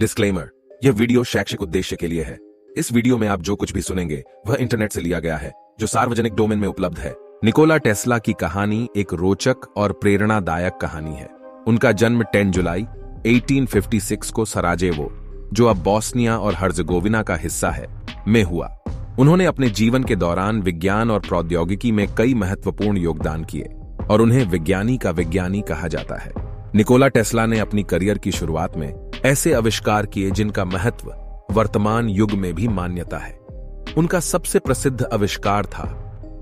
Disclaimer, यह video शैक्षिक उद्देश्य के लिए है। इस वीडियो में आप जो कुछ भी सुनेंगे वह इंटरनेट से लिया गया है, जो सार्वजनिक डोमेन में उपलब्ध है। निकोला टेस्ला की कहानी एक रोचक और प्रेरणादायक कहानी है। उनका जन्म 10 जुलाई 1856 को सराजेवो, जो अब बॉस्निया और हर्ज़ेगोविना का हिस्सा है, में हुआ। उन्होंने अपने जीवन के दौरान विज्ञान और प्रौद्योगिकी में कई महत्वपूर्ण योगदान किए और उन्हें विज्ञानी का विज्ञानी कहा जाता है। निकोला टेस्ला ने अपनी करियर की शुरुआत में ऐसे आविष्कार किए जिनका महत्व वर्तमान युग में भी मान्यता है। उनका सबसे प्रसिद्ध आविष्कार था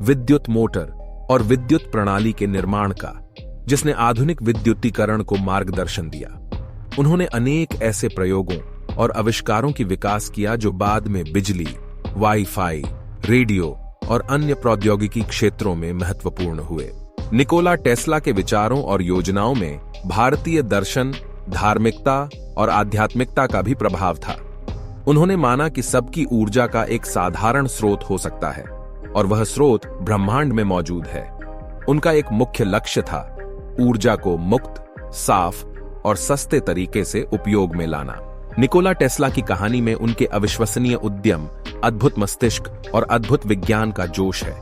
विद्युत मोटर और विद्युत प्रणाली के निर्माण का, जिसने आधुनिक विद्युतीकरण को मार्गदर्शन दिया। उन्होंने अनेक ऐसे प्रयोगों और आविष्कारों की विकास किया जो बाद में बिजली, वाईफाई, रेडियो और अन्य प्रौद्योगिकी क्षेत्रों में महत्वपूर्ण हुए। निकोला टेस्ला के विचारों और योजनाओं में भारतीय दर्शन, धार्मिकता और आध्यात्मिकता का भी प्रभाव था। उन्होंने माना कि सबकी ऊर्जा का एक साधारण स्रोत हो सकता है और वह स्रोत ब्रह्मांड में मौजूद है। उनका एक मुख्य लक्ष्य था ऊर्जा को मुक्त, साफ और सस्ते तरीके से उपयोग में लाना। निकोला टेस्ला की कहानी में उनके अविश्वसनीय उद्यम, अद्भुत मस्तिष्क और अद्भुत विज्ञान का जोश है।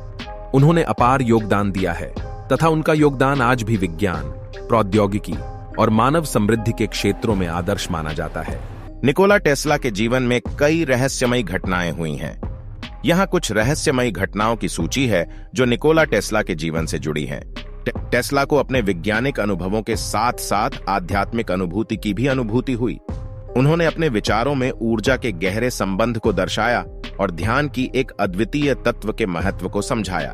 उन्होंने अपार योगदान दिया है तथा उनका योगदान आज भी विज्ञान, प्रौद्योगिकी और मानव समृद्धि के क्षेत्रों में आदर्श माना जाता है। निकोला टेस्ला के जीवन में कई रहस्यमयी घटनाएं हुई हैं। यहाँ कुछ रहस्यमयी घटनाओं की सूची है जो निकोला टेस्ला के जीवन से जुड़ी हैं। टेस्ला को अपने वैज्ञानिक अनुभवों के साथ साथ आध्यात्मिक अनुभूति की भी अनुभूति हुई। उन्होंने अपने विचारों में ऊर्जा के गहरे संबंध को दर्शाया और ध्यान की एक अद्वितीय तत्व के महत्व को समझाया।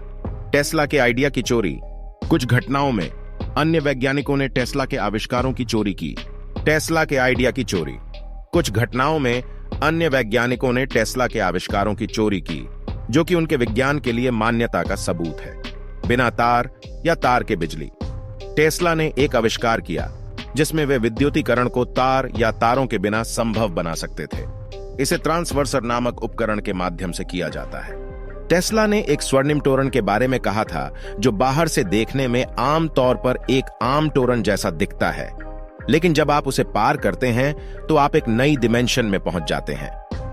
टेस्ला के आइडिया की चोरी। कुछ घटनाओं में अन्य वैज्ञानिकों ने टेस्ला के आविष्कारों की चोरी की। टेस्ला के आइडिया की चोरी। कुछ घटनाओं में अन्य वैज्ञानिकों ने टेस्ला के आविष्कारों की चोरी की, जो कि उनके विज्ञान के लिए मान्यता का सबूत है। बिना तार या तार के बिजली। टेस्ला ने एक आविष्कार किया जिसमें वे विद्युतीकरण को तार या तारों के बिना संभव बना सकते थे। इसे ट्रांसवर्सर नामक उपकरण के माध्यम से किया जाता है। टेस्ला ने एक स्वर्णिम टोरन के बारे में कहा था, जो बाहर से देखने में आम तौर पर एक आम टोरन जैसा दिखता है, लेकिन जब आप उसे पार करते हैं तो आप एक नई डिमेंशन में पहुंच जाते हैं।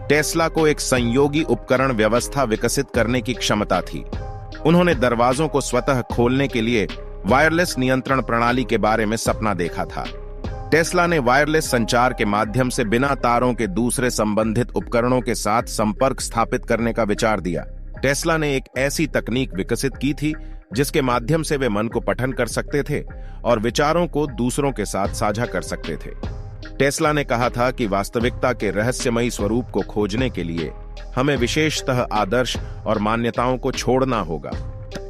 टेस्ला को एक संयोगी उपकरण व्यवस्था विकसित करने की क्षमता थी। उन्होंने दरवाजों को स्वतः खोलने के लिए वायरलेस नियंत्रण प्रणाली के बारे में सपना देखा था। टेस्ला ने वायरलेस संचार के माध्यम से बिना तारों के दूसरे संबंधित उपकरणों के साथ संपर्क स्थापित करने का विचार दिया। टेस्ला ने एक ऐसी तकनीक विकसित की थी जिसके माध्यम से वे मन को पठन कर सकते थे और विचारों को दूसरों के साथ साझा कर सकते थे। टेस्ला ने कहा था कि वास्तविकता के रहस्यमयी स्वरूप को खोजने के लिए हमें विशेषतः आदर्श और मान्यताओं को छोड़ना होगा।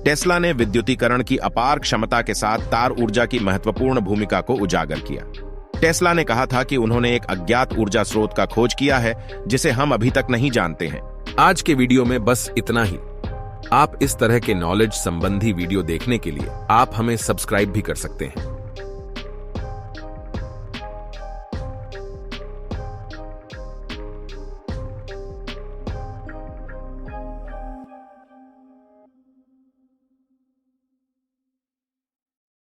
टेस्ला ने विद्युतीकरण की अपार क्षमता के साथ तार ऊर्जा की महत्वपूर्ण भूमिका को उजागर किया। टेस्ला ने कहा था कि उन्होंने एक अज्ञात ऊर्जा स्रोत का खोज किया है जिसे हम अभी तक नहीं जानते हैं। आज के वीडियो में बस इतना ही। आप इस तरह के नॉलेज संबंधी वीडियो देखने के लिए आप हमें सब्सक्राइब भी कर सकते हैं।